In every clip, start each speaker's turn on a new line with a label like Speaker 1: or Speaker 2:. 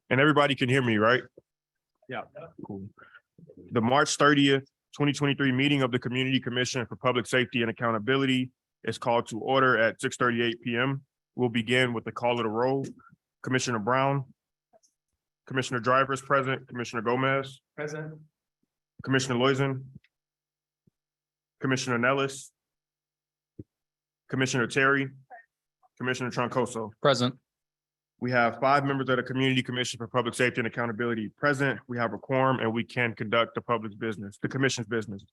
Speaker 1: And everybody can hear me, right?
Speaker 2: Yeah.
Speaker 1: Cool. The March 30th, 2023 meeting of the Community Commission for Public Safety and Accountability is called to order at 6:38 p.m. We'll begin with the call of the roll. Commissioner Brown. Commissioner Driver is present. Commissioner Gomez.
Speaker 2: Present.
Speaker 1: Commissioner Loizen. Commissioner Nellis. Commissioner Terry. Commissioner Troncoso.
Speaker 2: Present.
Speaker 1: We have 5 members of the Community Commission for Public Safety and Accountability present. We have a quorum and we can conduct the public's business, the commission's business.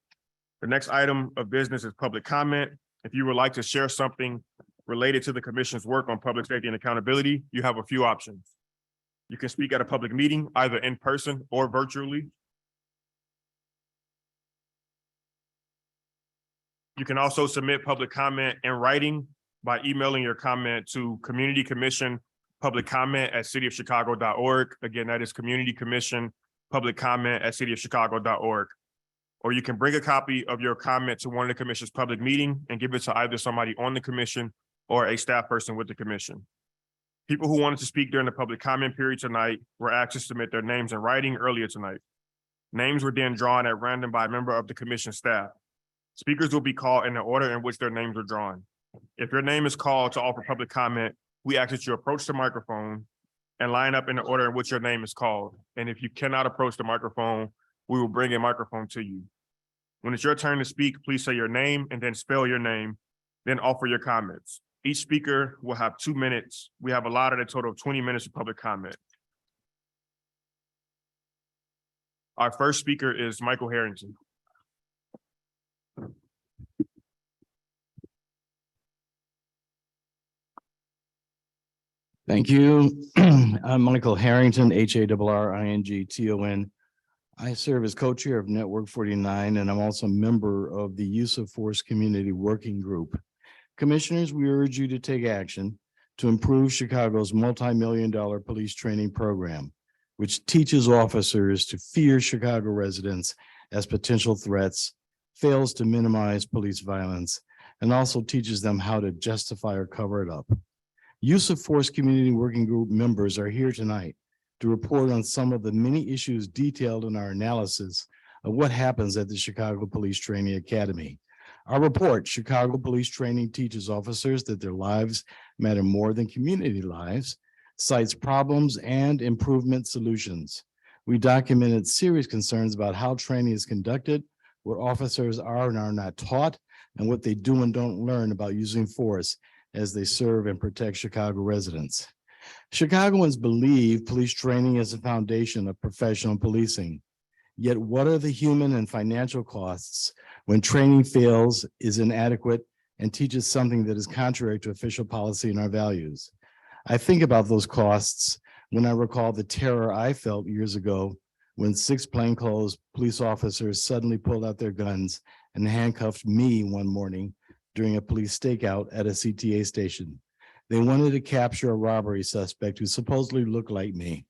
Speaker 1: The next item of business is public comment. If you would like to share something related to the commission's work on public safety and accountability, you have a few options. You can speak at a public meeting, either in person or virtually. You can also submit public comment in writing by emailing your comment to Community Commission Public Comment at cityofchicago.org. Again, that is Community Commission Public Comment at cityofchicago.org. Or you can bring a copy of your comment to one of the commission's public meeting and give it to either somebody on the commission or a staff person with the commission. People who wanted to speak during the public comment period tonight were asked to submit their names in writing earlier tonight. Names were then drawn at random by a member of the commission staff. Speakers will be called in the order in which their names are drawn. If your name is called to offer public comment, we ask that you approach the microphone and line up in the order in which your name is called. And if you cannot approach the microphone, we will bring a microphone to you. When it's your turn to speak, please say your name and then spell your name, then offer your comments. Each speaker will have 2 minutes. We have allotted a total of 20 minutes of public comment. Our first speaker is Michael Harrington.
Speaker 3: Thank you. I'm Michael Harrington, Harrington. I serve as co-chair of Network 49, and I'm also a member of the Use of Force Community Working Group. Commissioners, we urge you to take action to improve Chicago's multi-million-dollar police training program, which teaches officers to fear Chicago residents as potential threats, fails to minimize police violence, and also teaches them how to justify or cover it up. Use of Force Community Working Group members are here tonight to report on some of the many issues detailed in our analysis of what happens at the Chicago Police Training Academy. Our report, Chicago Police Training teaches officers that their lives matter more than community lives, cites problems and improvement solutions. We documented serious concerns about how training is conducted, what officers are and are not taught, and what they do and don't learn about using force as they serve and protect Chicago residents. Chicagoans believe police training is the foundation of professional policing. Yet what are the human and financial costs when training fails, is inadequate, and teaches something that is contrary to official policy and our values? I think about those costs when I recall the terror I felt years ago when 6 plainclothes police officers suddenly pulled out their guns and handcuffed me one morning during a police stakeout at a CTA station. They wanted to capture a robbery suspect who supposedly looked like me.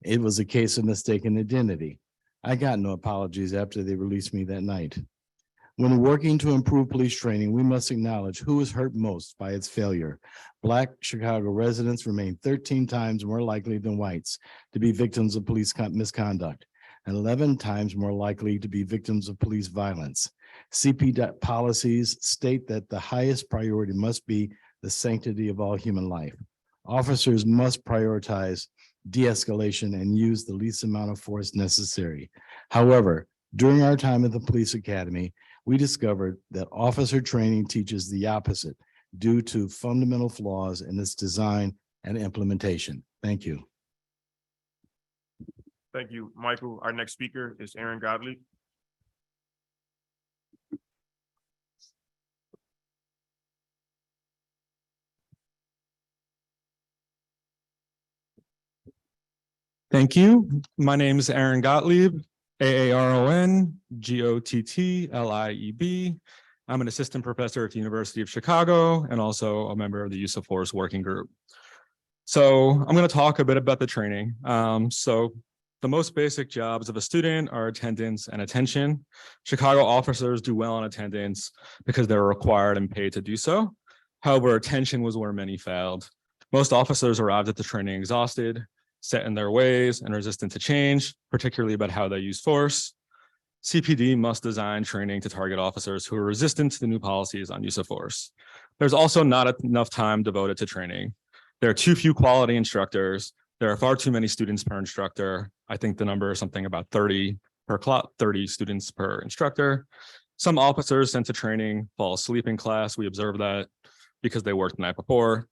Speaker 3: It was a case of mistaken identity. I got no apologies after they released me that night. When working to improve police training, we must acknowledge who is hurt most by its failure. Black Chicago residents remain 13 times more likely than whites to be victims of police misconduct, and 11 times more likely to be victims of police violence. CP policies state that the highest priority must be the sanctity of all human life. Officers must prioritize de-escalation and use the least amount of force necessary. However, during our time at the police academy, we discovered that officer training teaches the opposite due to fundamental flaws in its design and implementation. Thank you.
Speaker 1: Thank you, Michael. Our next speaker is Aaron Godley.
Speaker 2: Thank you. My name is Aaron Gottlieb, AARON-GOTTLIEB. I'm an assistant professor at the University of Chicago and also a member of the Use of Force Working Group. So I'm going to talk a bit about the training. So the most basic jobs of a student are attendance and attention. Chicago officers do well on attendance because they're required and paid to do so. However, attention was where many failed. Most officers arrived at the training exhausted, set in their ways, and resistant to change, particularly about how they use force. CPD must design training to target officers who are resistant to the new policies on use of force. There's also not enough time devoted to training. There are too few quality instructors. There are far too many students per instructor. I think the number is something about 30 students per instructor. Some officers sent to training fall asleep in class. We observe that because they worked the night before.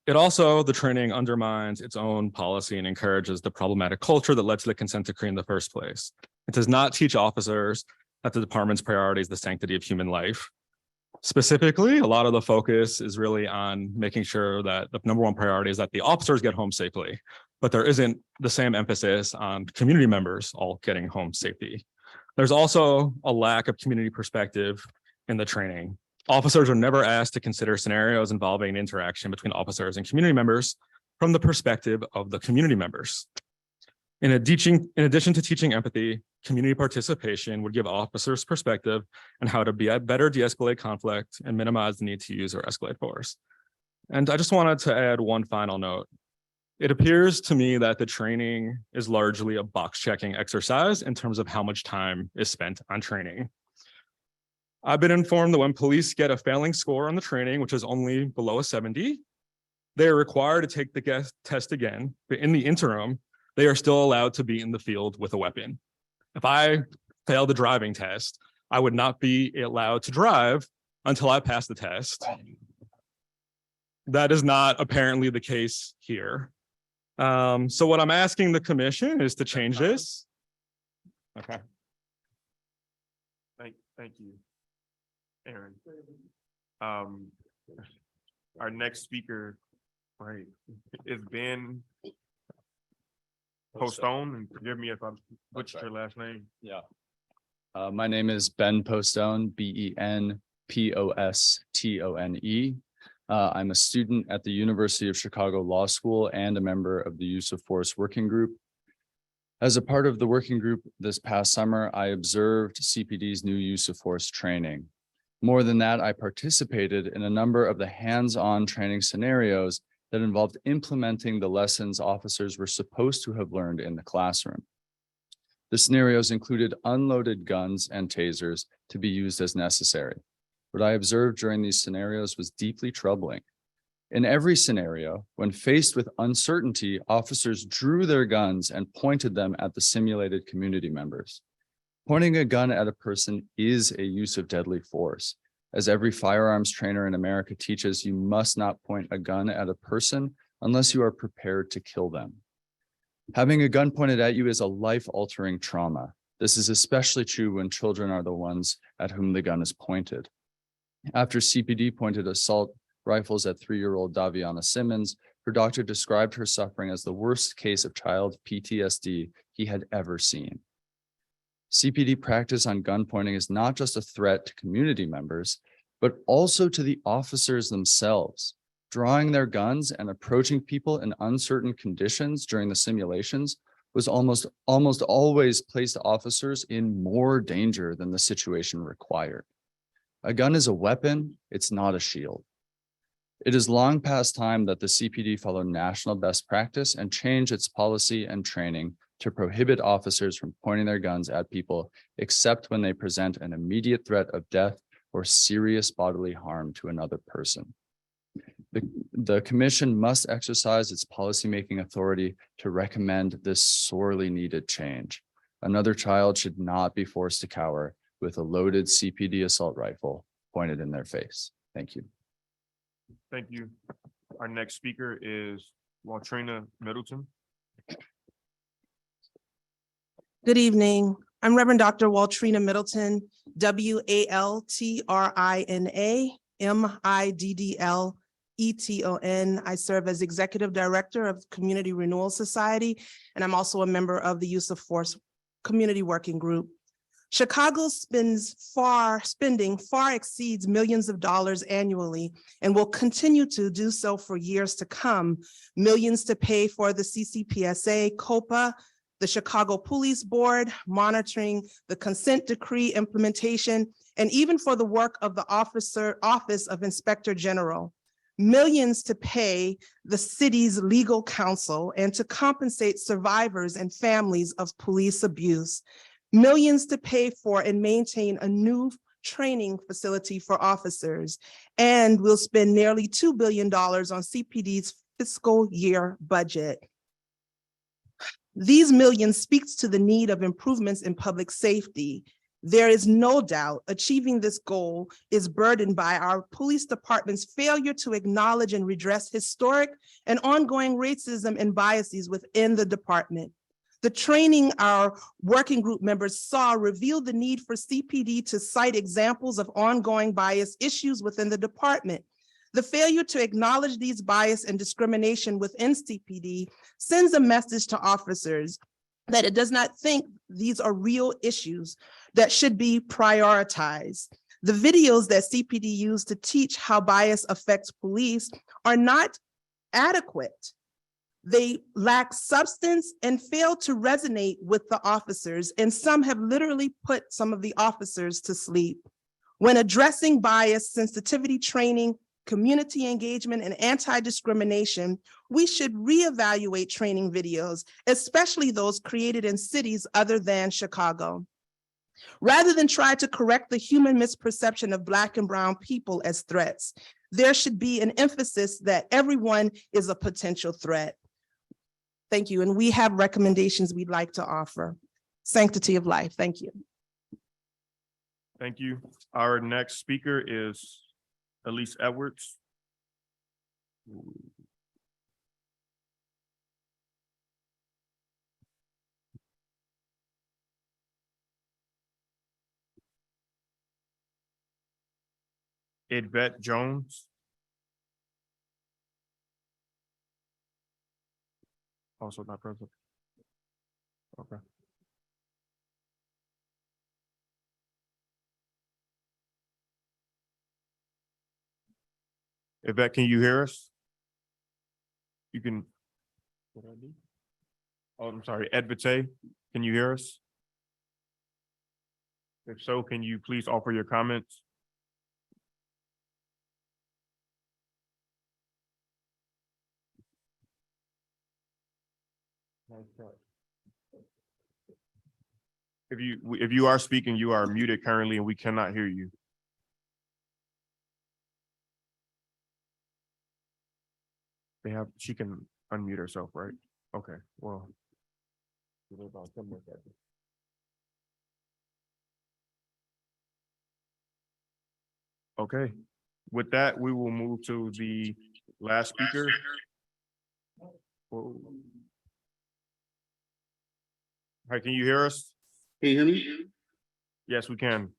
Speaker 2: The training undermines its own policy and encourages the problematic culture that led to the consent decree in the first place. It does not teach officers that the department's priority is the sanctity of human life. Specifically, a lot of the focus is really on making sure that the number one priority is that the officers get home safely, but there isn't the same emphasis on community members all getting home safely. There's also a lack of community perspective in the training. Officers are never asked to consider scenarios involving interaction between officers and community members from the perspective of the community members. In addition to teaching empathy, community participation would give officers perspective on how to better de-escalate conflict and minimize the need to use or escalate force. And I just wanted to add one final note. It appears to me that the training is largely a box-checking exercise in terms of how much time is spent on training. I've been informed that when police get a failing score on the training, which is only below a 70, they are required to take the test again, but in the interim, they are still allowed to be in the field with a weapon. If I fail the driving test, I would not be allowed to drive until I pass the test. That is not apparently the case here. So what I'm asking the commission is to change this. Okay.
Speaker 1: Thank you, Aaron. Our next speaker, right, is Ben Postone, and forgive me if I butchered your last name.
Speaker 4: Yeah. My name is Ben Postone, BenPostone. I'm a student at the University of Chicago Law School and a member of the Use of Force Working Group. As a part of the working group this past summer, I observed CPD's new use of force training. More than that, I participated in a number of the hands-on training scenarios that involved implementing the lessons officers were supposed to have learned in the classroom. The scenarios included unloaded guns and tasers to be used as necessary. What I observed during these scenarios was deeply troubling. In every scenario, when faced with uncertainty, officers drew their guns and pointed them at the simulated community members. Pointing a gun at a person is a use of deadly force. As every firearms trainer in America teaches, you must not point a gun at a person unless you are prepared to kill them. Having a gun pointed at you is a life-altering trauma. This is especially true when children are the ones at whom the gun is pointed. After CPD pointed assault rifles at 3-year-old Daviana Simmons, her doctor described her suffering as the worst case of child PTSD he had ever seen. CPD practice on gun pointing is not just a threat to community members, but also to the officers themselves. Drawing their guns and approaching people in uncertain conditions during the simulations was almost always placed officers in more danger than the situation required. A gun is a weapon, it's not a shield. It is long past time that the CPD follow national best practice and change its policy and training to prohibit officers from pointing their guns at people except when they present an immediate threat of death or serious bodily harm to another person. The commission must exercise its policymaking authority to recommend this sorely needed change. Another child should not be forced to cower with a loaded CPD assault rifle pointed in their face. Thank you.
Speaker 1: Thank you. Our next speaker is Waltrina Middleton.
Speaker 5: Good evening. I'm Reverend Dr. Waltrina Middleton, WALTRINA MIDDLETON. I serve as Executive Director of Community Renewal Society, and I'm also a member of the Use of Force Community Working Group. Chicago spending far exceeds millions of dollars annually and will continue to do so for years to come. Millions to pay for the CCPSA, COPA, the Chicago Police Board, monitoring the consent decree implementation, and even for the work of the Office of Inspector General. millions to pay the city's legal counsel and to compensate survivors and families of police abuse, millions to pay for and maintain a new training facility for officers, and we'll spend nearly $2 billion on CPD's fiscal year budget. These millions speaks to the need of improvements in public safety. There is no doubt achieving this goal is burdened by our police department's failure to acknowledge and redress historic and ongoing racism and biases within the department. The training our working group members saw revealed the need for CPD to cite examples of ongoing bias issues within the department. The failure to acknowledge these bias and discrimination within CPD sends a message to officers that it does not think these are real issues that should be prioritized. The videos that CPD used to teach how bias affects police are not adequate. They lack substance and fail to resonate with the officers, and some have literally put some of the officers to sleep. When addressing bias, sensitivity training, community engagement, and anti-discrimination, we should reevaluate training videos, especially those created in cities other than Chicago. Rather than try to correct the human misperception of Black and Brown people as threats, there should be an emphasis that everyone is a potential threat. Thank you, and we have recommendations we'd like to offer. Sanctity of life, thank you.
Speaker 1: Thank you. Our next speaker is Elise Edwards. Yvette Jones. Also not present. Okay. Yvette, can you hear us? You can. Oh, I'm sorry, Edvite, can you hear us? If so, can you please offer your comments? If you are speaking, you are muted currently and we cannot hear you. She can unmute herself, right? Okay, well. Okay, with that, we will move to the last speaker. Whoa. Hi, can you hear us?
Speaker 6: Can you hear me?
Speaker 1: Yes, we can.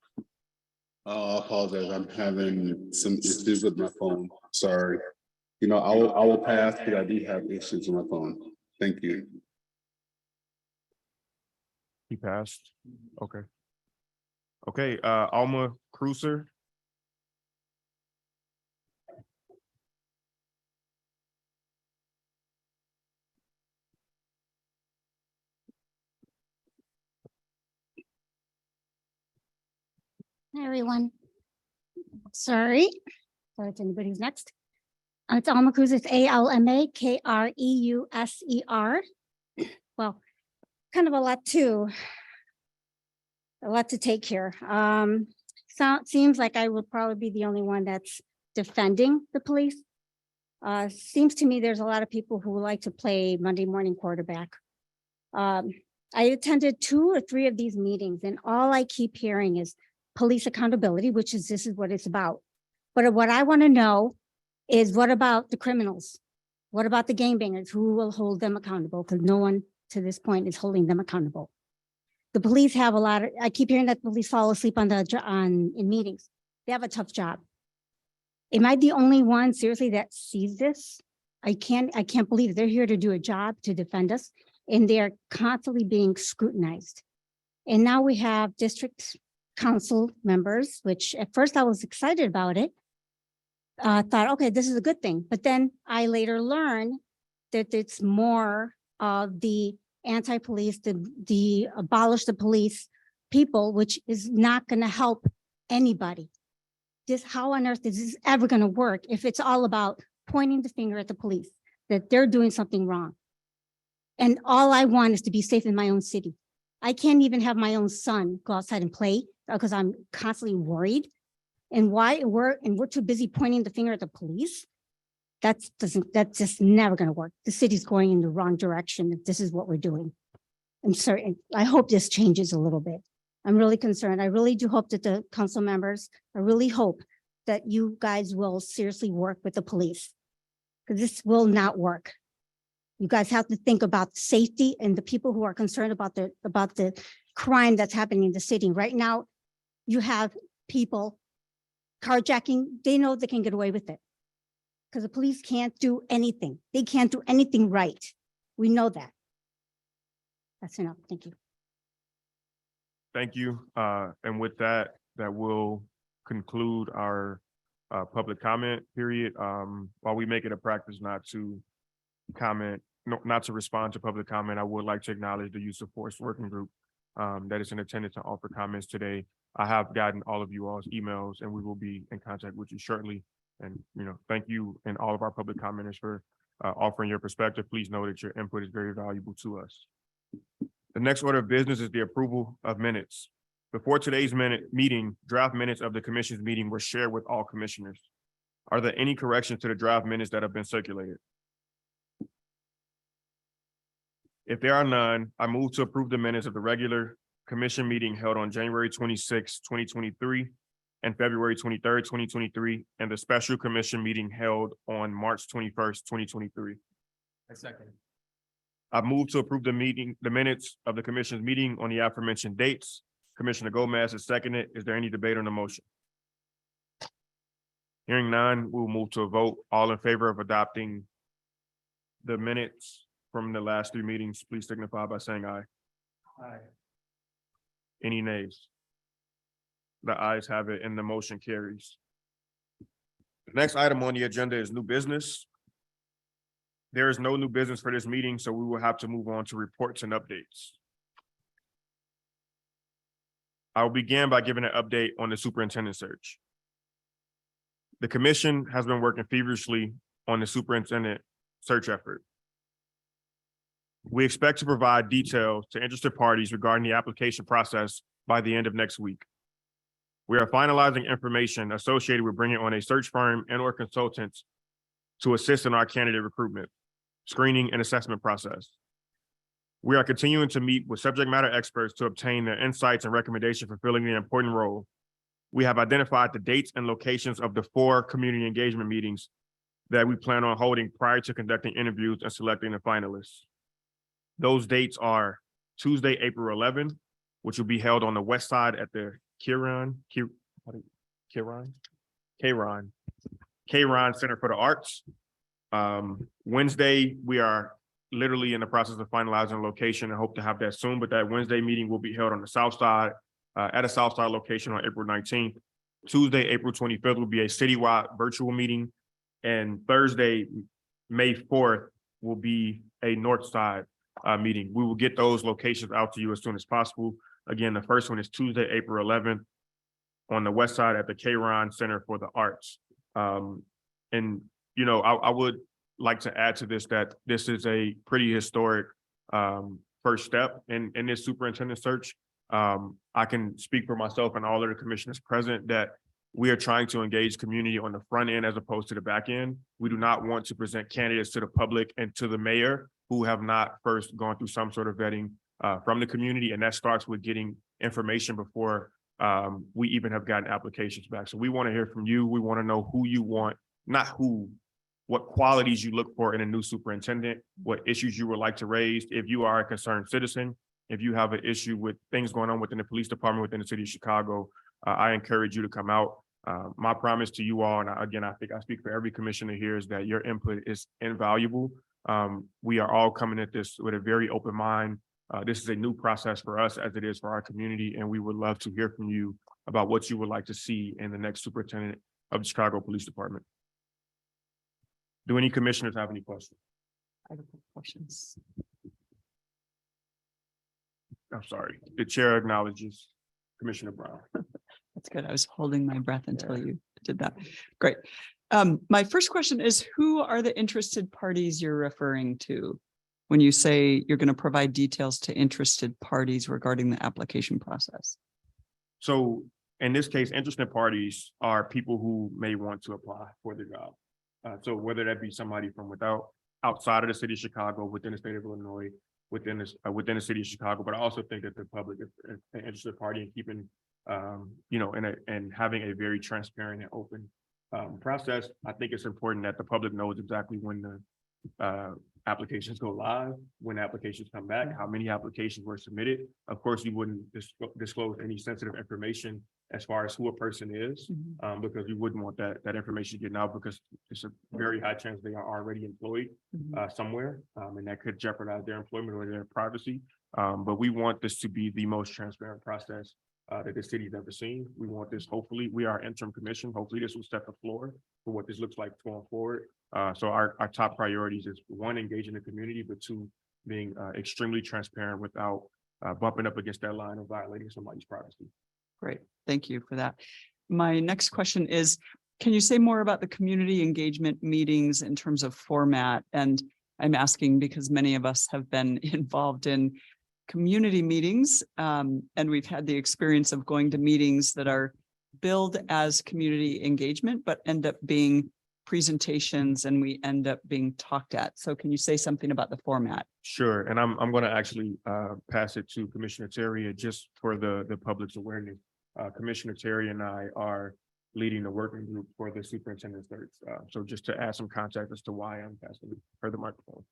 Speaker 6: I apologize. I'm having some issues with my phone. Sorry. You know, I will pass because I do have issues with my phone. Thank you.
Speaker 1: He passed. Okay. Okay, Alma Cruiser.
Speaker 7: Hi, everyone. Sorry if anybody who's next. It's Alma Cruz. It's ALMAKREUSER. Well, kind of a lot to take here. Seems like I will probably be the only one that's defending the police. Seems to me there's a lot of people who like to play Monday morning quarterback. I attended 2 or 3 of these meetings, and all I keep hearing is police accountability, which is this is what it's about. But what I want to know is, what about the criminals? What about the gangbangers? Who will hold them accountable? Because no one to this point is holding them accountable. The police have a lot of, I keep hearing that the police fall asleep in meetings. They have a tough job. Am I the only one seriously that sees this? I can't believe it. They're here to do a job to defend us, and they're constantly being scrutinized. And now we have district council members, which at first I was excited about it. Thought, okay, this is a good thing. But then I later learned that it's more of the anti-police, the abolish the police people, which is not going to help anybody. How on earth is this ever going to work if it's all about pointing the finger at the police, that they're doing something wrong. And all I want is to be safe in my own city. I can't even have my own son go outside and play because I'm constantly worried. And we're too busy pointing the finger at the police. That's just never going to work. The city's going in the wrong direction if this is what we're doing. I'm sorry. I hope this changes a little bit. I'm really concerned. I really do hope that the council members, I really hope that you guys will seriously work with the police, because this will not work. You guys have to think about safety and the people who are concerned about the crime that's happening in the city. Right now, you have people carjacking. They know they can get away with it because the police can't do anything. They can't do anything right. We know that. That's enough. Thank you.
Speaker 1: Thank you. And with that, that will conclude our public comment period. While we make it a practice not to comment, not to respond to public comment, I would like to acknowledge the use of force working group that is in attendance to offer comments today. I have gotten all of you all's emails and we will be in contact with you shortly. And, thank you and all of our public commenters for offering your perspective. Please know that your input is very valuable to us. The next order of business is the approval of minutes. Before today's meeting, draft minutes of the commission's meeting were shared with all commissioners. Are there any corrections to the draft minutes that have been circulated? If there are none, I move to approve the minutes of the regular commission meeting held on January 26, 2023, and February 23rd, 2023, and the special commission meeting held on March 21st, 2023.
Speaker 2: I second.
Speaker 1: I move to approve the minutes of the commission's meeting on the aforementioned dates. Commissioner Gomez has seconded. Is there any debate on the motion? Hearing none, we'll move to a vote. All in favor of adopting the minutes from the last three meetings, please signify by saying aye.
Speaker 2: Aye.
Speaker 1: Any nays? The ayes have it and the motion carries. The next item on the agenda is new business. There is no new business for this meeting, so we will have to move on to reports and updates. I will begin by giving an update on the superintendent search. The commission has been working feverishly on the superintendent search effort. We expect to provide details to interested parties regarding the application process by the end of next week. We are finalizing information associated with bringing on a search firm and/or consultants to assist in our candidate recruitment, screening, and assessment process. We are continuing to meet with subject matter experts to obtain their insights and recommendations for filling the important role. We have identified the dates and locations of the 4 community engagement meetings that we plan on holding prior to conducting interviews and selecting the finalists. Those dates are Tuesday, April 11, which will be held on the west side at the Kieran Center for the Arts. Wednesday, we are literally in the process of finalizing a location and hope to have that soon, but that Wednesday meeting will be held on the south side at a south side location on April 19th. Tuesday, April 25th will be a citywide virtual meeting. And Thursday, May 4th will be a north side meeting. We will get those locations out to you as soon as possible. Again, the first one is Tuesday, April 11th on the west side at the Kieran Center for the Arts. I would like to add to this that this is a pretty historic first step in this superintendent search. I can speak for myself and all of the commissioners present that we are trying to engage community on the front end as opposed to the back end. We do not want to present candidates to the public and to the mayor who have not first gone through some sort of vetting from the community. And that starts with getting information before we even have gotten applications back. So we want to hear from you. We want to know who you want, not who, what qualities you look for in a new superintendent, what issues you would like to raise. If you are a concerned citizen, if you have an issue with things going on within the police department, within the city of Chicago, I encourage you to come out. My promise to you all, and again, I think I speak for every commissioner here, is that your input is invaluable. We are all coming at this with a very open mind. This is a new process for us as it is for our community, and we would love to hear from you about what you would like to see in the next superintendent of the Chicago Police Department. Do any commissioners have any questions?
Speaker 8: I have questions.
Speaker 1: I'm sorry, the chair acknowledges Commissioner Brown.
Speaker 8: That's good. I was holding my breath until you did that. Great. My first question is, who are the interested parties you're referring to? When you say you're going to provide details to interested parties regarding the application process?
Speaker 1: So in this case, interested parties are people who may want to apply for the job. So whether that be somebody from outside of the city of Chicago, within the state of Illinois, within the city of Chicago, but I also think that the public is an interested party in keeping, and having a very transparent and open process. I think it's important that the public knows exactly when the applications go live, when applications come back, how many applications were submitted. Of course, you wouldn't disclose any sensitive information as far as who a person is, because you wouldn't want that information getting out, because it's a very high chance they are already employed somewhere, and that could jeopardize their employment or their privacy. But we want this to be the most transparent process that the city's ever seen. We want this, hopefully, we are interim commission. Hopefully this will set the floor for what this looks like going forward. So our top priorities is, one, engaging the community, but two, being extremely transparent without bumping up against that line of violating somebody's privacy.
Speaker 8: Great, thank you for that. My next question is, can you say more about the community engagement meetings in terms of format? And I'm asking because many of us have been involved in community meetings, and we've had the experience of going to meetings that are billed as community engagement, but end up being presentations and we end up being talked at. So can you say something about the format?
Speaker 1: Sure, and I'm going to actually pass it to Commissioner Terry just for the public's awareness. Commissioner Terry and I are leading the working group for the superintendent search. So just to add some context as to why I'm passing her the microphone.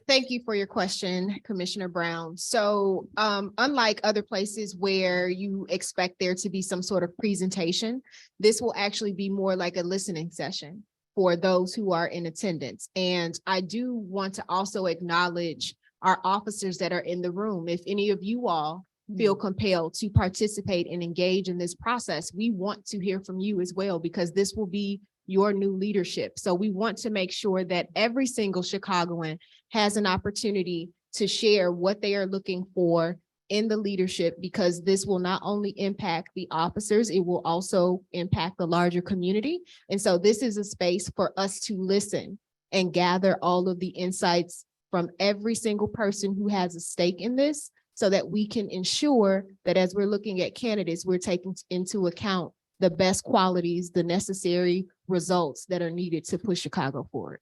Speaker 9: Thank you for your question, Commissioner Brown. So unlike other places where you expect there to be some sort of presentation, this will actually be more like a listening session for those who are in attendance. And I do want to also acknowledge our officers that are in the room. If any of you all feel compelled to participate and engage in this process, we want to hear from you as well, because this will be your new leadership. So we want to make sure that every single Chicagoan has an opportunity to share what they are looking for in the leadership, because this will not only impact the officers, it will also impact the larger community. And so this is a space for us to listen and gather all of the insights from every single person who has a stake in this, so that we can ensure that as we're looking at candidates, we're taking into account the best qualities, the necessary results that are needed to push Chicago forward.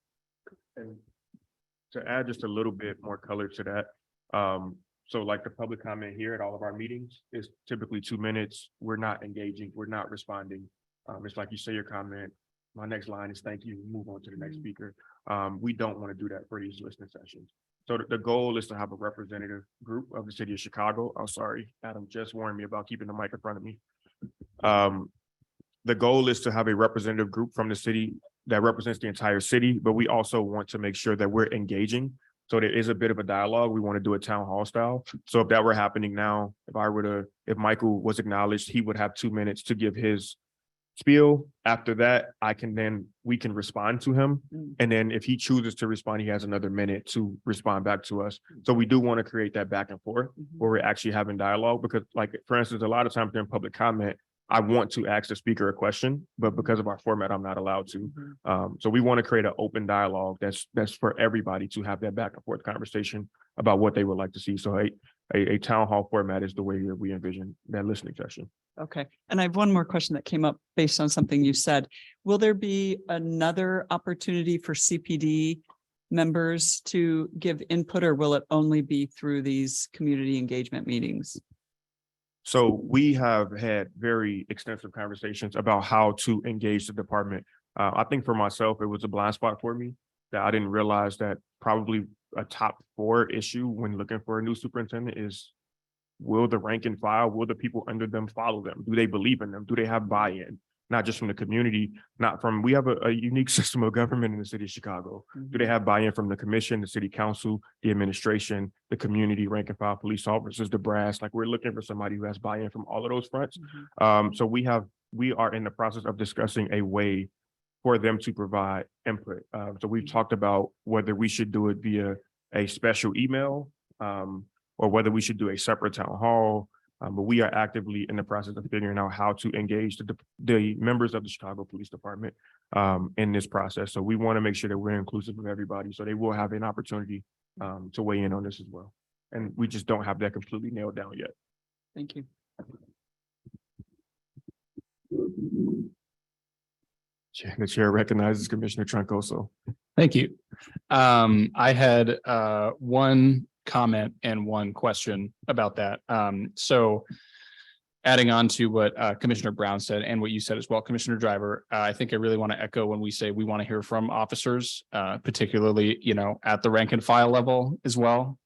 Speaker 1: And to add just a little bit more color to that, so like the public comment here at all of our meetings is typically 2 minutes. We're not engaging, we're not responding. It's like you say your comment, my next line is thank you, move on to the next speaker. We don't want to do that for these listening sessions. So the goal is to have a representative group of the city of Chicago. Oh, sorry, Adam just warned me about keeping the mic in front of me. The goal is to have a representative group from the city that represents the entire city, but we also want to make sure that we're engaging. So there is a bit of a dialogue. We want to do a town hall style. So if that were happening now, if Michael was acknowledged, he would have 2 minutes to give his spiel. After that, we can respond to him. And then if he chooses to respond, he has another minute to respond back to us. So we do want to create that back and forth where we're actually having dialogue, because like, for instance, a lot of times during public comment, I want to ask the speaker a question, but because of our format, I'm not allowed to. So we want to create an open dialogue that's for everybody to have that back and forth conversation about what they would like to see. So a town hall format is the way that we envision that listening session.
Speaker 8: Okay, and I have one more question that came up based on something you said. Will there be another opportunity for CPD members to give input, or will it only be through these community engagement meetings?
Speaker 1: So we have had very extensive conversations about how to engage the department. I think for myself, it was a blind spot for me that I didn't realize that probably a top 4 issue when looking for a new superintendent is, will the rank and file, will the people under them follow them? Do they believe in them? Do they have buy-in? Not just from the community, we have a unique system of government in the city of Chicago. Do they have buy-in from the commission, the city council, the administration, the community, rank and file police officers, the brass? Like, we're looking for somebody who has buy-in from all of those fronts. So we are in the process of discussing a way for them to provide input. So we've talked about whether we should do it via a special email, or whether we should do a separate town hall. But we are actively in the process of figuring out how to engage the members of the Chicago Police Department in this process. So we want to make sure that we're inclusive of everybody. So they will have an opportunity to weigh in on this as well. And we just don't have that completely nailed down yet.
Speaker 8: Thank you.
Speaker 1: The chair recognizes Commissioner Troncoso.
Speaker 10: Thank you. I had one comment and one question about that. So adding on to what Commissioner Brown said and what you said as well, Commissioner Driver, I think I really want to echo when we say we want to hear from officers, particularly, you know, at the rank and file level as well.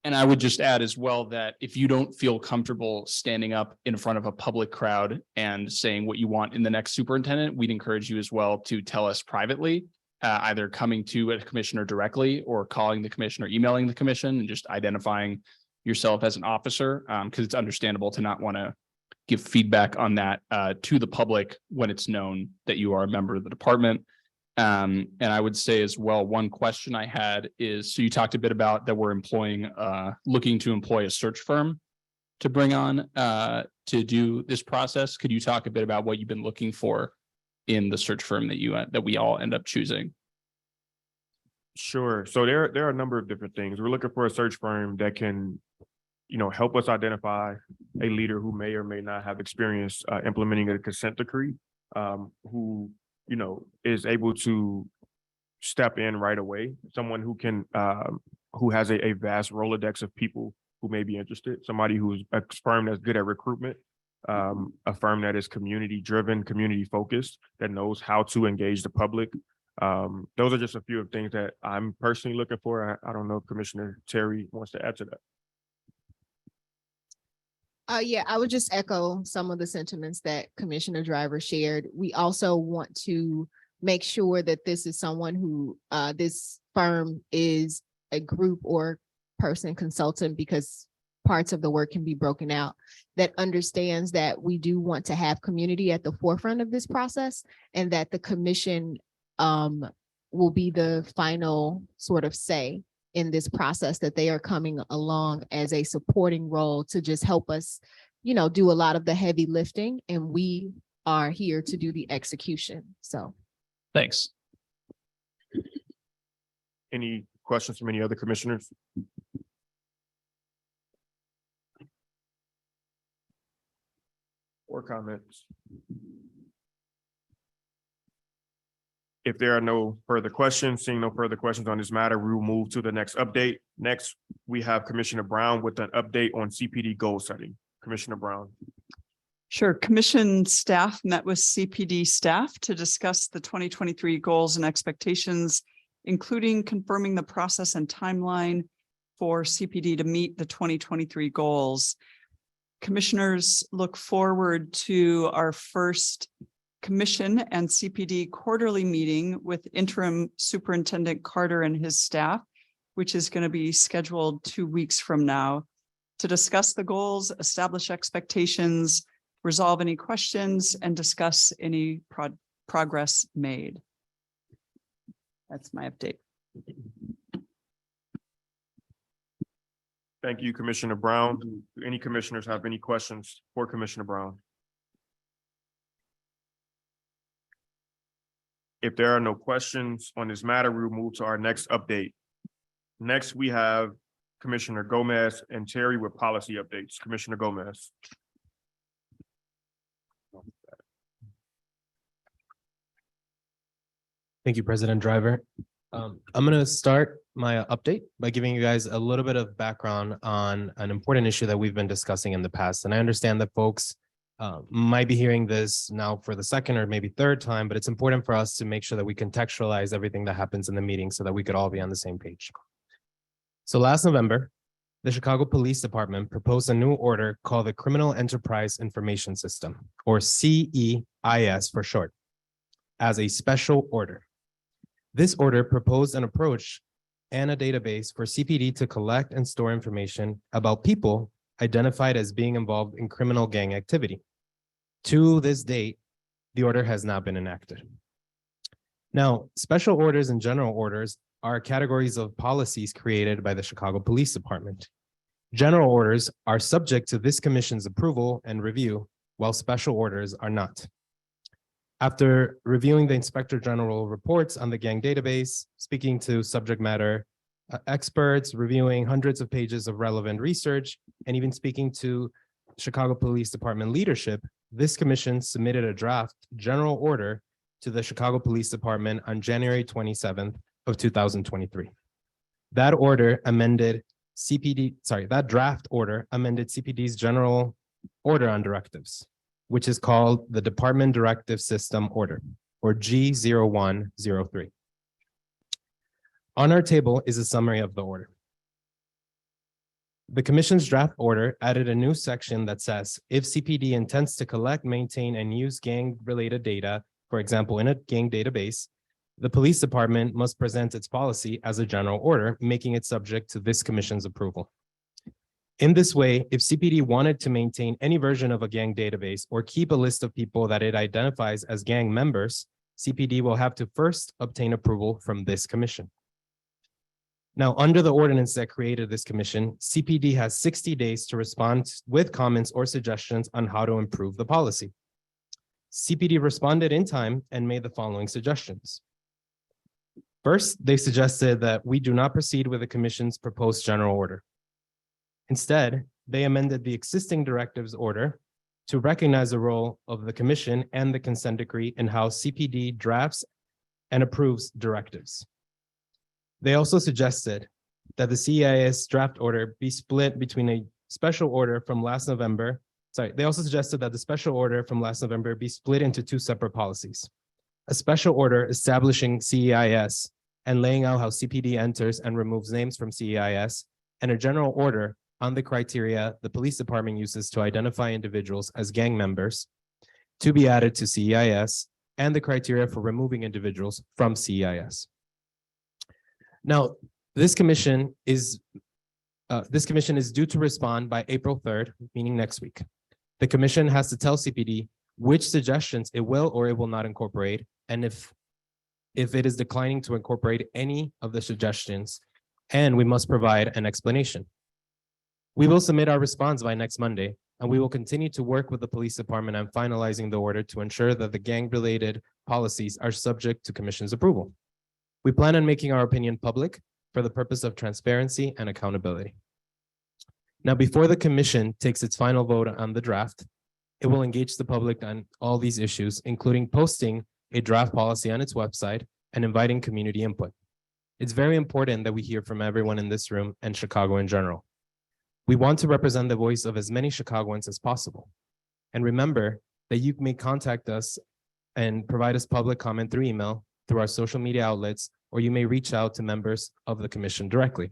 Speaker 10: And I would just add as well that if you don't feel comfortable standing up in front of a public crowd and saying what you want in the next superintendent, we'd encourage you as well to tell us privately, either coming to a commissioner directly or calling the commissioner, emailing the commission, and just identifying yourself as an officer, because it's understandable to not want to give feedback on that to the public when it's known that you are a member of the department. And I would say as well, one question I had is, so you talked a bit about that we're looking to employ a search firm to bring on to do this process. Could you talk a bit about what you've been looking for in the search firm that we all end up choosing?
Speaker 1: Sure. So there are a number of different things. We're looking for a search firm that can, you know, help us identify a leader who may or may not have experience implementing a consent decree, who, you know, is able to step in right away. Someone who can, who has a vast Rolodex of people who may be interested. Somebody who's a firm that's good at recruitment, a firm that is community driven, community focused, that knows how to engage the public. Those are just a few of things that I'm personally looking for. I don't know if Commissioner Terry wants to add to that.
Speaker 9: Yeah, I would just echo some of the sentiments that Commissioner Driver shared. We also want to make sure that this is someone who, this firm is a group or person consultant, because parts of the work can be broken out, that understands that we do want to have community at the forefront of this process, and that the commission will be the final sort of say in this process, that they are coming along as a supporting role to just help us, you know, do a lot of the heavy lifting, and we are here to do the execution. So.
Speaker 10: Thanks.
Speaker 1: Any questions from any other commissioners? Or comments? If there are no further questions, seeing no further questions on this matter, we will move to the next update. Next, we have Commissioner Brown with an update on CPD goal setting. Commissioner Brown.
Speaker 8: Sure. Commission staff met with CPD staff to discuss the 2023 goals and expectations, including confirming the process and timeline for CPD to meet the 2023 goals. Commissioners look forward to our first Commission and CPD quarterly meeting with Interim Superintendent Carter and his staff, which is going to be scheduled 2 weeks from now, to discuss the goals, establish expectations, resolve any questions, and discuss any progress made. That's my update.
Speaker 1: Thank you, Commissioner Brown. Do any commissioners have any questions for Commissioner Brown? If there are no questions on this matter, we will move to our next update. Next, we have Commissioner Gomez and Terry with policy updates. Commissioner Gomez.
Speaker 11: Thank you, President Driver. I'm going to start my update by giving you guys a little bit of background on an important issue that we've been discussing in the past. And I understand that folks might be hearing this now for the second or maybe third time, but it's important for us to make sure that we contextualize everything that happens in the meeting so that we could all be on the same page. So last November, the Chicago Police Department proposed a new order called the Criminal Enterprise Information System, or CEIS for short, as a special order. This order proposed an approach and a database for CPD to collect and store information about people identified as being involved in criminal gang activity. To this date, the order has not been enacted. Now, special orders and general orders are categories of policies created by the Chicago Police Department. General orders are subject to this commission's approval and review, while special orders are not. After reviewing the Inspector General reports on the gang database, speaking to subject matter experts, reviewing hundreds of pages of relevant research, and even speaking to Chicago Police Department leadership, this commission submitted a draft general order to the Chicago Police Department on January 27th of 2023. That draft order amended CPD's general order on directives, which is called the Department Directive System Order, or G0103. On our table is a summary of the order. The commission's draft order added a new section that says, if CPD intends to collect, maintain, and use gang-related data, for example, in a gang database, the police department must present its policy as a general order, making it subject to this commission's approval. In this way, if CPD wanted to maintain any version of a gang database or keep a list of people that it identifies as gang members, CPD will have to first obtain approval from this commission. Now, under the ordinance that created this commission, CPD has 60 days to respond with comments or suggestions on how to improve the policy. CPD responded in time and made the following suggestions. First, they suggested that we do not proceed with the commission's proposed general order. Instead, they amended the existing directives order to recognize the role of the commission and the consent decree in how CPD drafts and approves directives. They also suggested that the CIS draft order be split between a special order from last November. They also suggested that the special order from last November be split into two separate policies. A special order establishing CEIS and laying out how CPD enters and removes names from CEIS, and a general order on the criteria the police department uses to identify individuals as gang members to be added to CEIS, and the criteria for removing individuals from CEIS. Now, this commission is due to respond by April 3rd, meaning next week. The commission has to tell CPD which suggestions it will or it will not incorporate, and if it is declining to incorporate any of the suggestions, and we must provide an explanation. We will submit our response by next Monday, and we will continue to work with the police department on finalizing the order to ensure that the gang-related policies are subject to commission's approval. We plan on making our opinion public for the purpose of transparency and accountability. Now, before the commission takes its final vote on the draft, it will engage the public on all these issues, including posting a draft policy on its website and inviting community input. It's very important that we hear from everyone in this room and Chicago in general. We want to represent the voice of as many Chicagoans as possible. And remember that you may contact us and provide us public comment through email, through our social media outlets, or you may reach out to members of the commission directly.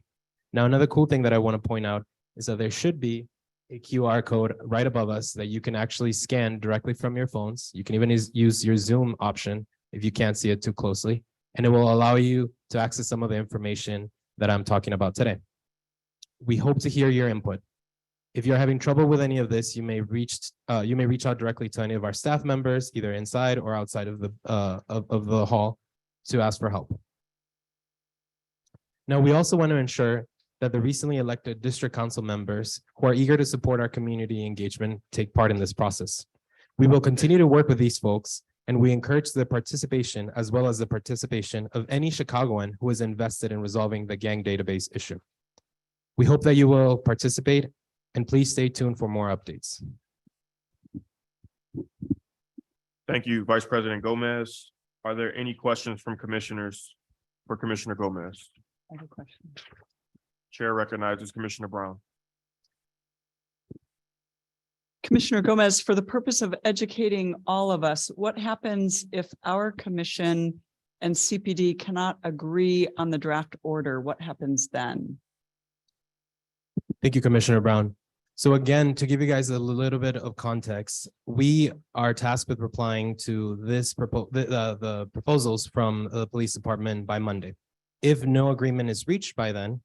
Speaker 11: Now, another cool thing that I want to point out is that there should be a QR code right above us that you can actually scan directly from your phones. You can even use your Zoom option if you can't see it too closely, and it will allow you to access some of the information that I'm talking about today. We hope to hear your input. If you're having trouble with any of this, you may reach out directly to any of our staff members, either inside or outside of the hall, to ask for help. Now, we also want to ensure that the recently elected district council members who are eager to support our community engagement take part in this process. We will continue to work with these folks, and we encourage the participation as well as the participation of any Chicagoan who is invested in resolving the gang database issue. We hope that you will participate, and please stay tuned for more updates.
Speaker 1: Thank you, Vice President Gomez. Are there any questions from commissioners for Commissioner Gomez?
Speaker 8: I have a question.
Speaker 1: Chair recognizes Commissioner Brown.
Speaker 8: Commissioner Gomez, for the purpose of educating all of us, what happens if our commission and CPD cannot agree on the draft order? What happens then?
Speaker 11: Thank you, Commissioner Brown. So again, to give you guys a little bit of context, we are tasked with replying to the proposals from the police department by Monday. If no agreement is reached by then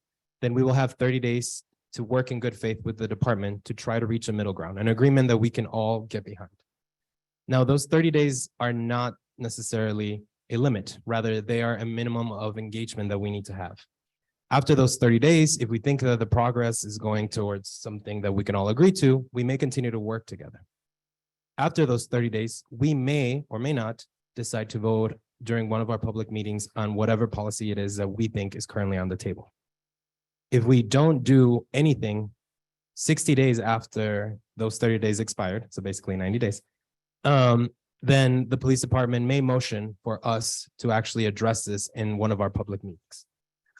Speaker 11: we will have 30 days to work in good faith with the department to try to reach a middle ground, an agreement that we can all get behind. Now, those 30 days are not necessarily a limit. Rather, they are a minimum of engagement that we need to have. After those 30 days, if we think that the progress is going towards something that we can all agree to, we may continue to work together. After those 30 days, we may or may not decide to vote during one of our public meetings on whatever policy it is that we think is currently on the table. If we don't do anything 60 days after those 30 days expired, so basically 90 days, then the police department may motion for us to actually address this in one of our public meetings.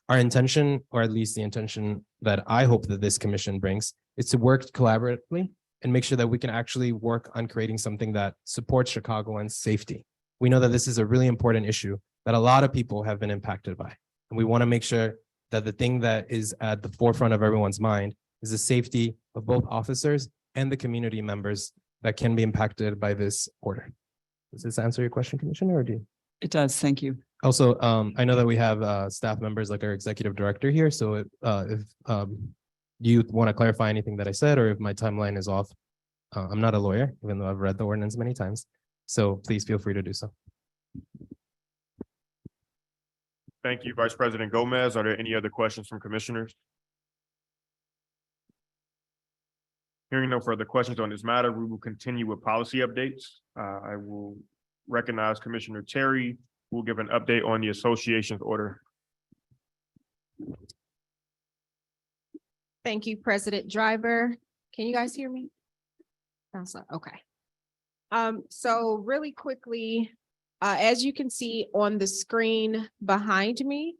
Speaker 11: Our intention, or at least the intention that I hope that this commission brings, is to work collaboratively and make sure that we can actually work on creating something that supports Chicagoans' safety. We know that this is a really important issue that a lot of people have been impacted by. And we want to make sure that the thing that is at the forefront of everyone's mind is the safety of both officers and the community members that can be impacted by this order. Does this answer your question, Commissioner, or do you?
Speaker 8: It does. Thank you.
Speaker 11: Also, I know that we have staff members like our executive director here. So if you want to clarify anything that I said, or if my timeline is off, I'm not a lawyer, even though I've read the ordinance many times. So please feel free to do so.
Speaker 1: Thank you, Vice President Gomez. Are there any other questions from commissioners? Hearing no further questions on this matter, we will continue with policy updates. I will recognize Commissioner Terry, who will give an update on the association's order.
Speaker 9: Thank you, President Driver. Can you guys hear me? Sounds like, okay. So really quickly, as you can see on the screen behind me,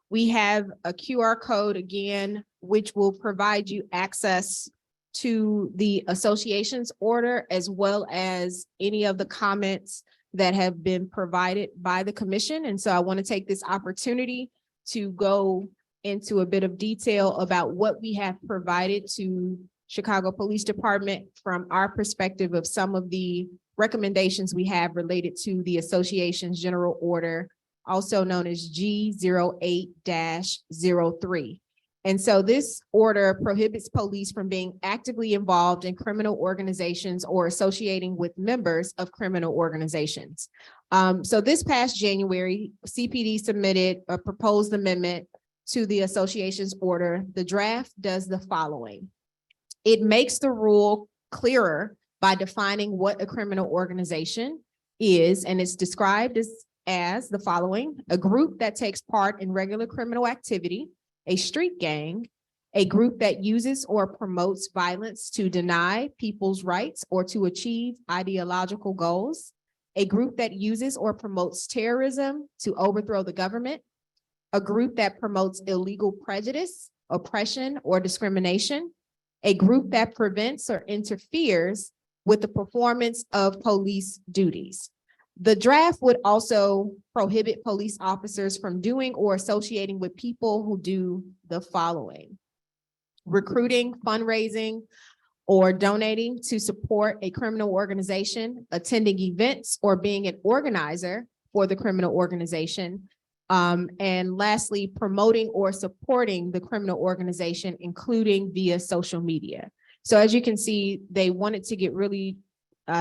Speaker 9: we have a QR code again, which will provide you access to the association's order, as well as any of the comments that have been provided by the commission. And so I want to take this opportunity to go into a bit of detail about what we have provided to Chicago Police Department from our perspective of some of the recommendations we have related to the association's general order, also known as G08-03. And so this order prohibits police from being actively involved in criminal organizations or associating with members of criminal organizations. So this past January, CPD submitted a proposed amendment to the association's order. The draft does the following. It makes the rule clearer by defining what a criminal organization is, and it's described as the following: a group that takes part in regular criminal activity, a street gang, a group that uses or promotes violence to deny people's rights or to achieve ideological goals, a group that uses or promotes terrorism to overthrow the government, a group that promotes illegal prejudice, oppression, or discrimination, a group that prevents or interferes with the performance of police duties. The draft would also prohibit police officers from doing or associating with people who do the following: recruiting, fundraising, or donating to support a criminal organization, attending events, or being an organizer for the criminal organization. And lastly, promoting or supporting the criminal organization, including via social media. So as you can see, they wanted to get really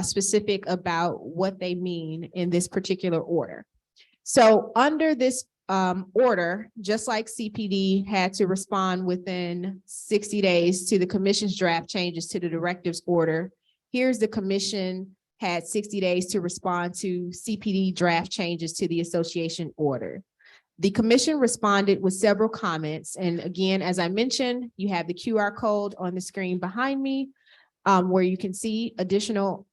Speaker 9: specific about what they mean in this particular order. So under this order, just like CPD had to respond within 60 days to the commission's draft changes to the directives order, here's the commission had 60 days to respond to CPD draft changes to the association order. The commission responded with several comments. And again, as I mentioned, you have the QR code on the screen behind me, where you can see additional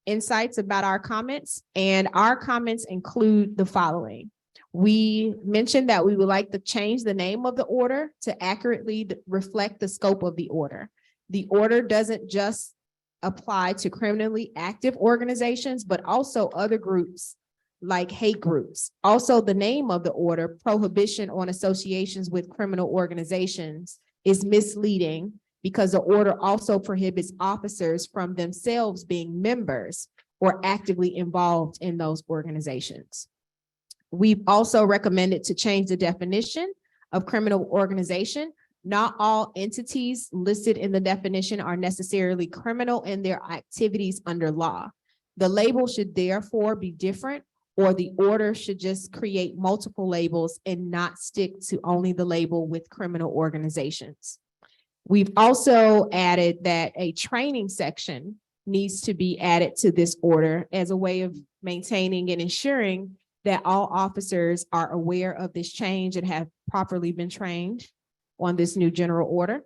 Speaker 9: insights about our comments. And our comments include the following. We mentioned that we would like to change the name of the order to accurately reflect the scope of the order. The order doesn't just apply to criminally active organizations, but also other groups like hate groups. Also, the name of the order, Prohibition on Associations with Criminal Organizations, is misleading because the order also prohibits officers from themselves being members or actively involved in those organizations. We've also recommended to change the definition of criminal organization. Not all entities listed in the definition are necessarily criminal in their activities under law. The label should therefore be different or the order should just create multiple labels and not stick to only the label with criminal organizations. We've also added that a training section needs to be added to this order as a way of maintaining and ensuring that all officers are aware of this change and have properly been trained on this new general order.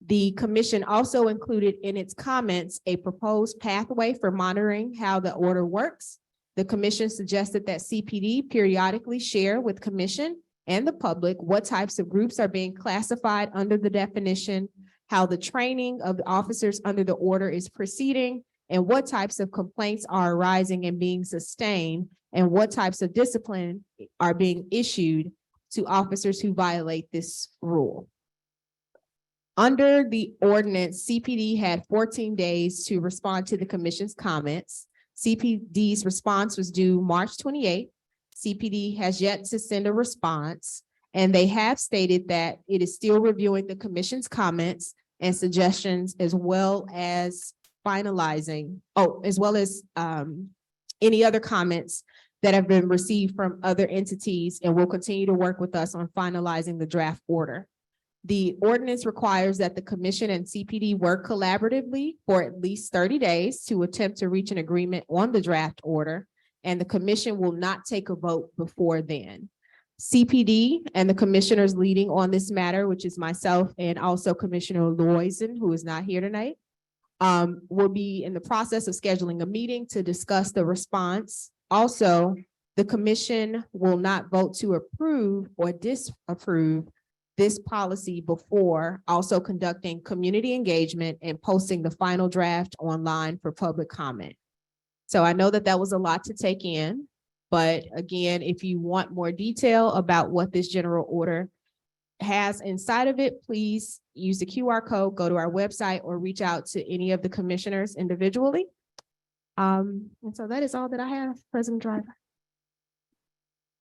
Speaker 9: The commission also included in its comments a proposed pathway for monitoring how the order works. The commission suggested that CPD periodically share with commission and the public what types of groups are being classified under the definition, how the training of the officers under the order is proceeding, and what types of complaints are arising and being sustained, and what types of discipline are being issued to officers who violate this rule. Under the ordinance, CPD had 14 days to respond to the commission's comments. CPD's response was due March 28th. CPD has yet to send a response, and they have stated that it is still reviewing the commission's comments and suggestions, as well as finalizing, any other comments that have been received from other entities, and will continue to work with us on finalizing the draft order. The ordinance requires that the commission and CPD work collaboratively for at least 30 days to attempt to reach an agreement on the draft order, and the commission will not take a vote before then. CPD and the commissioners leading on this matter, which is myself and also Commissioner Loizen, who is not here tonight, will be in the process of scheduling a meeting to discuss the response. Also, the commission will not vote to approve or disapprove this policy before also conducting community engagement and posting the final draft online for public comment. So I know that that was a lot to take in, but again, if you want more detail about what this general order has inside of it, please use the QR code, go to our website, or reach out to any of the commissioners individually. And so that is all that I have, President Driver.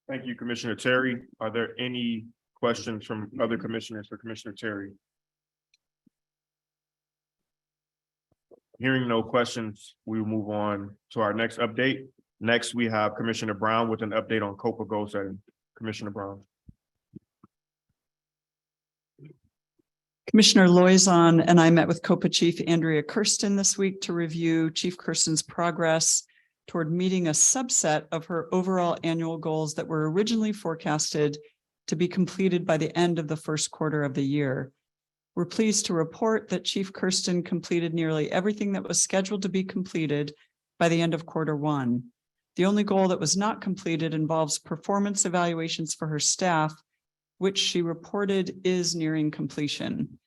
Speaker 1: Thank you, Commissioner Terry. Are there any questions from other commissioners for Commissioner Terry? Hearing no questions, we will move on to our next update. Next, we have Commissioner Brown with an update on COPA goal setting. Commissioner Brown.
Speaker 8: Commissioner Loizon and I met with COPA Chief Andrea Kirsten this week to review Chief Kirsten's progress toward meeting a subset of her overall annual goals that were originally forecasted to be completed by the end of the first quarter of the year. We're pleased to report that Chief Kirsten completed nearly everything that was scheduled to be completed by the end of quarter one. The only goal that was not completed involves performance evaluations for her staff, which she reported is nearing completion.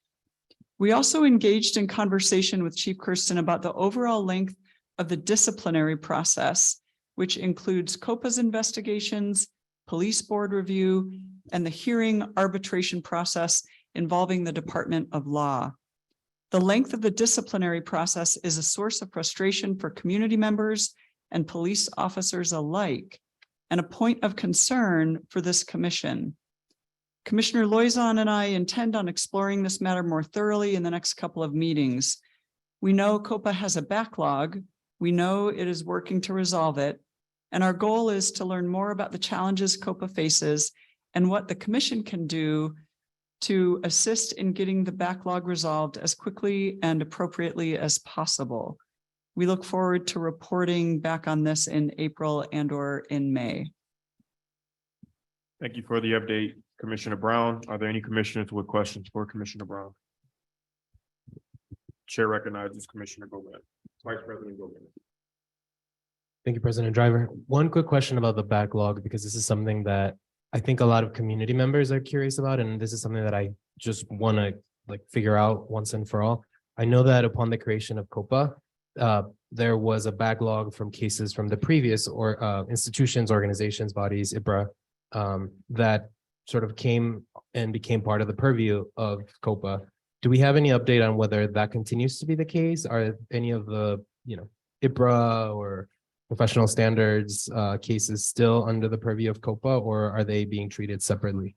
Speaker 8: We also engaged in conversation with Chief Kirsten about the overall length of the disciplinary process, which includes COPA's investigations, police board review, and the hearing arbitration process involving the Department of Law. The length of the disciplinary process is a source of frustration for community members and police officers alike, and a point of concern for this commission. Commissioner Loizon and I intend on exploring this matter more thoroughly in the next couple of meetings. We know COPA has a backlog. We know it is working to resolve it. And our goal is to learn more about the challenges COPA faces and what the commission can do to assist in getting the backlog resolved as quickly and appropriately as possible. We look forward to reporting back on this in April and/or in May.
Speaker 1: Thank you for the update, Commissioner Brown. Are there any commissioners with questions for Commissioner Brown? Chair recognizes Commissioner Gomez. Vice President Gomez.
Speaker 11: Thank you, President Driver. One quick question about the backlog, because this is something that I think a lot of community members are curious about, and this is something that I just want to figure out once and for all. I know that upon the creation of COPA, there was a backlog from cases from the previous institutions, organizations, bodies, IBRA, that sort of came and became part of the purview of COPA. Do we have any update on whether that continues to be the case? Are any of the, IBRA or professional standards cases still under the purview of COPA, or are they being treated separately?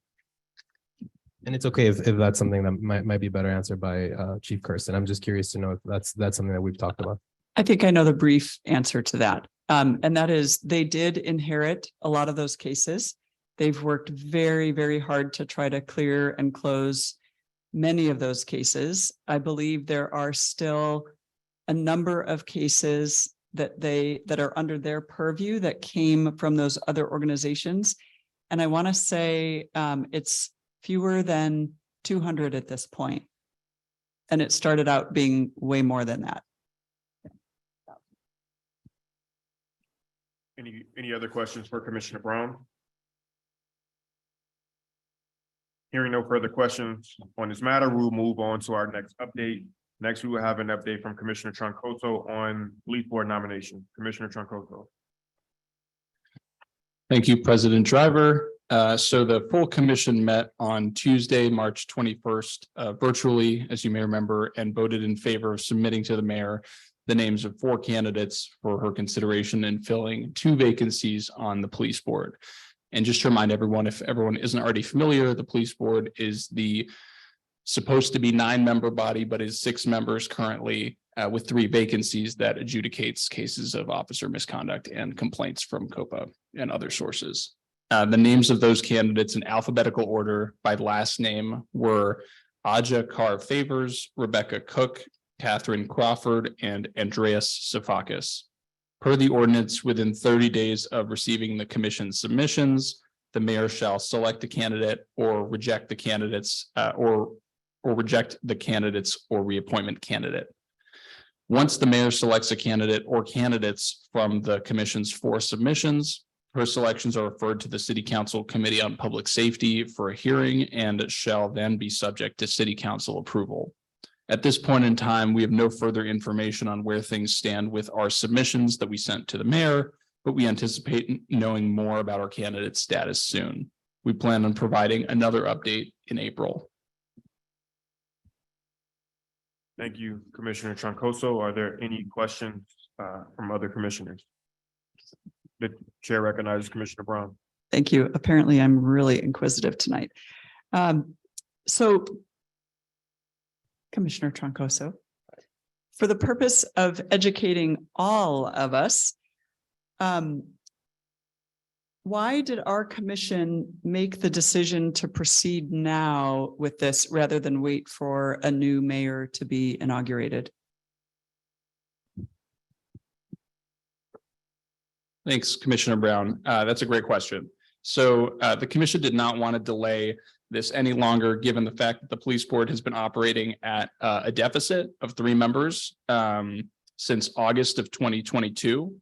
Speaker 11: And it's okay if that's something that might be better answered by Chief Kirsten. I'm just curious to know if that's something that we've talked about.
Speaker 8: I think I know the brief answer to that. And that is, they did inherit a lot of those cases. They've worked very, very hard to try to clear and close many of those cases. I believe there are still a number of cases that are under their purview that came from those other organizations. And I want to say it's fewer than 200 at this point. And it started out being way more than that.
Speaker 1: Any other questions for Commissioner Brown? Hearing no further questions on this matter, we'll move on to our next update. Next, we will have an update from Commissioner Troncoso on police board nomination. Commissioner Troncoso.
Speaker 10: Thank you, President Driver. So the full commission met on Tuesday, March 21st, virtually, as you may remember, and voted in favor of submitting to the mayor the names of 4 candidates for her consideration and filling 2 vacancies on the police board. And just to remind everyone, if everyone isn't already familiar, the police board is the supposed to be 9-member body, but is 6 members currently, with 3 vacancies that adjudicates cases of officer misconduct and complaints from COPA and other sources. The names of those candidates in alphabetical order by last name were Aja Carr Favors, Rebecca Cook, Catherine Crawford, and Andreas Safakis. Per the ordinance, within 30 days of receiving the commission's submissions, the mayor shall select a candidate or reject the candidates or reject the candidates or reappointment candidate. Once the mayor selects a candidate or candidates from the commission's 4 submissions, her selections are referred to the City Council Committee on Public Safety for a hearing and shall then be subject to City Council approval. At this point in time, we have no further information on where things stand with our submissions that we sent to the mayor, but we anticipate knowing more about our candidate status soon. We plan on providing another update in April.
Speaker 1: Thank you, Commissioner Troncoso. Are there any questions from other commissioners? The chair recognizes Commissioner Brown.
Speaker 8: Thank you. Apparently, I'm really inquisitive tonight. So Commissioner Troncoso, for the purpose of educating all of us, why did our commission make the decision to proceed now with this rather than wait for a new mayor to be inaugurated?
Speaker 10: Thanks, Commissioner Brown. That's a great question. So the commission did not want to delay this any longer, given the fact that the police board has been operating at a deficit of 3 members since August of 2022.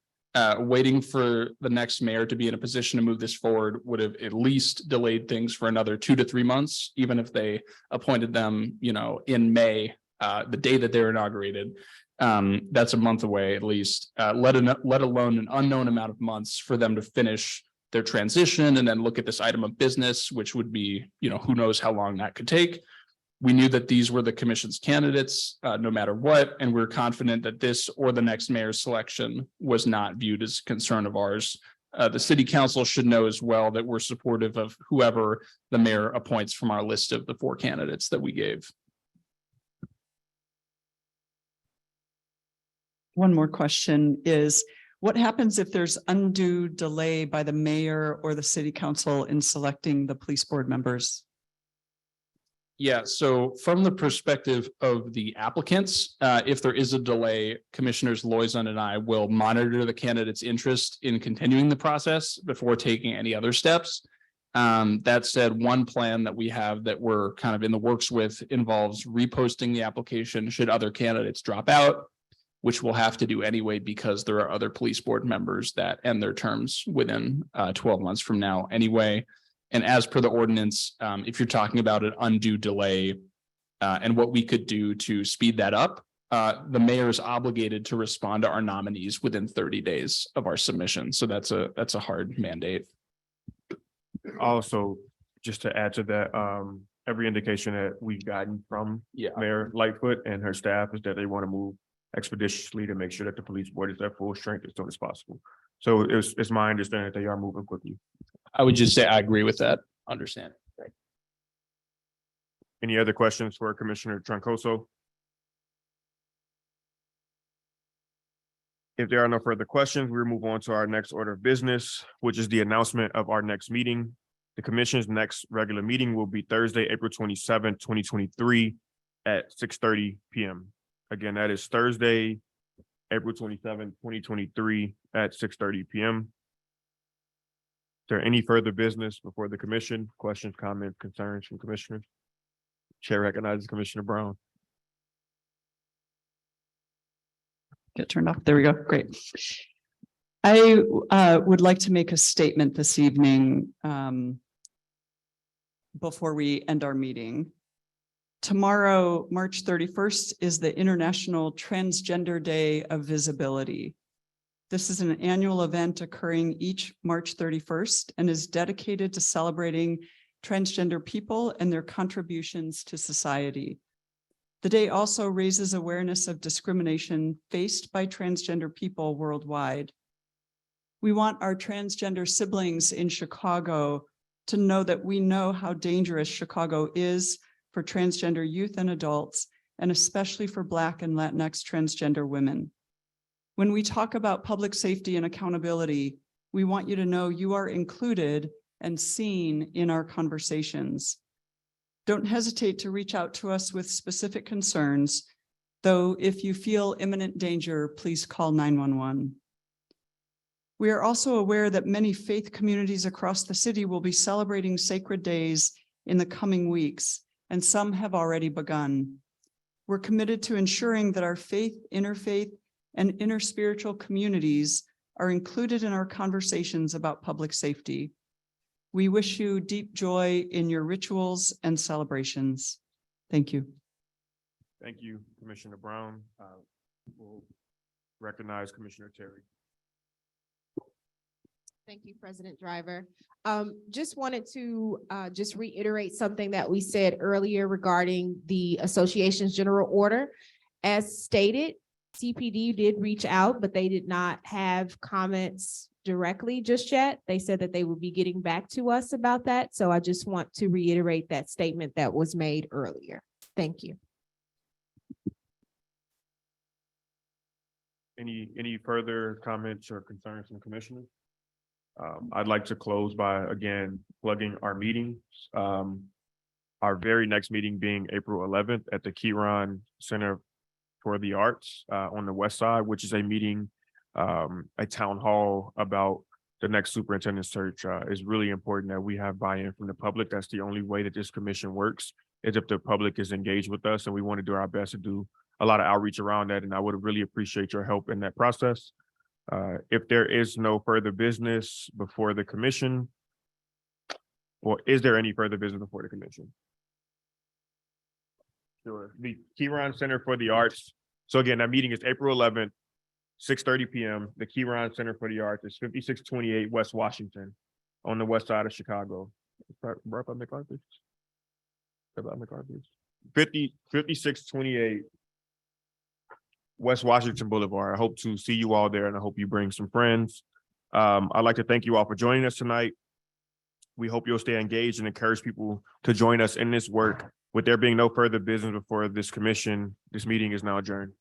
Speaker 10: Waiting for the next mayor to be in a position to move this forward would have at least delayed things for another 2 to 3 months, even if they appointed them, in May, the day that they're inaugurated. That's a month away at least, let alone an unknown amount of months for them to finish their transition and then look at this item of business, which would be, who knows how long that could take. We knew that these were the commission's candidates, no matter what, and we're confident that this or the next mayor's selection was not viewed as a concern of ours. The city council should know as well that we're supportive of whoever the mayor appoints from our list of the 4 candidates that we gave.
Speaker 8: One more question is, what happens if there's undue delay by the mayor or the city council in selecting the police board members?
Speaker 10: Yeah, so from the perspective of the applicants, if there is a delay, Commissioners Loizon and I will monitor the candidate's interest in continuing the process before taking any other steps. That said, one plan that we have that we're kind of in the works with involves reposting the application should other candidates drop out, which we'll have to do anyway because there are other police board members that end their terms within 12 months from now anyway. And as per the ordinance, if you're talking about an undue delay and what we could do to speed that up, the mayor is obligated to respond to our nominees within 30 days of our submission. So that's a hard mandate.
Speaker 1: Also, just to add to that, every indication that we've gotten from Mayor Lightfoot and her staff is that they want to move expeditiously to make sure that the police board is at full strength as soon as possible. So it's my understanding that they are moving quickly.
Speaker 10: I would just say I agree with that. Understand. Right.
Speaker 1: Any other questions for Commissioner Troncoso? If there are no further questions, we'll move on to our next order of business, which is the announcement of our next meeting. The commission's next regular meeting will be Thursday, April 27th, 2023 at 6:30 p.m. Again, that is Thursday, April 27th, 2023 at 6:30 p.m. Is there any further business before the commission? Questions, comments, concerns from commissioners? Chair recognizes Commissioner Brown.
Speaker 8: Get turned off. There we go. Great. I would like to make a statement this evening before we end our meeting. Tomorrow, March 31st, is the International Transgender Day of Visibility. This is an annual event occurring each March 31st and is dedicated to celebrating transgender people and their contributions to society. The day also raises awareness of discrimination faced by transgender people worldwide. We want our transgender siblings in Chicago to know that we know how dangerous Chicago is for transgender youth and adults, and especially for Black and Latinx transgender women. When we talk about public safety and accountability, we want you to know you are included and seen in our conversations. Don't hesitate to reach out to us with specific concerns, though if you feel imminent danger, please call 911. We are also aware that many faith communities across the city will be celebrating sacred days in the coming weeks, and some have already begun. We're committed to ensuring that our faith, interfaith, and interspiritual communities are included in our conversations about public safety. We wish you deep joy in your rituals and celebrations. Thank you.
Speaker 1: Thank you, Commissioner Brown. We'll recognize Commissioner Terry.
Speaker 9: Thank you, President Driver. Just wanted to just reiterate something that we said earlier regarding the association's general order. As stated, CPD did reach out, but they did not have comments directly just yet. They said that they would be getting back to us about that. So I just want to reiterate that statement that was made earlier. Thank you.
Speaker 1: Any further comments or concerns from commissioners? I'd like to close by, again, plugging our meetings. Our very next meeting being April 11th at the Keyron Center for the Arts on the west side, which is a meeting, a town hall about the next superintendent search. Is really important that we have buy-in from the public. That's the only way that this commission works, is if the public is engaged with us, and we want to do our best to do a lot of outreach around that. And I would really appreciate your help in that process. If there is no further business before the commission, or is there any further business before the commission? Sure. The Keyron Center for the Arts. So again, that meeting is April 11th, 6:30 p.m. The Keyron Center for the Arts is 5628 West Washington on the west side of Chicago. Right by MacArthur's. 5628 West Washington Boulevard. I hope to see you all there, and I hope you bring some friends. I'd like to thank you all for joining us tonight. We hope you'll stay engaged and encourage people to join us in this work. With there being no further business before this commission, this meeting is now adjourned.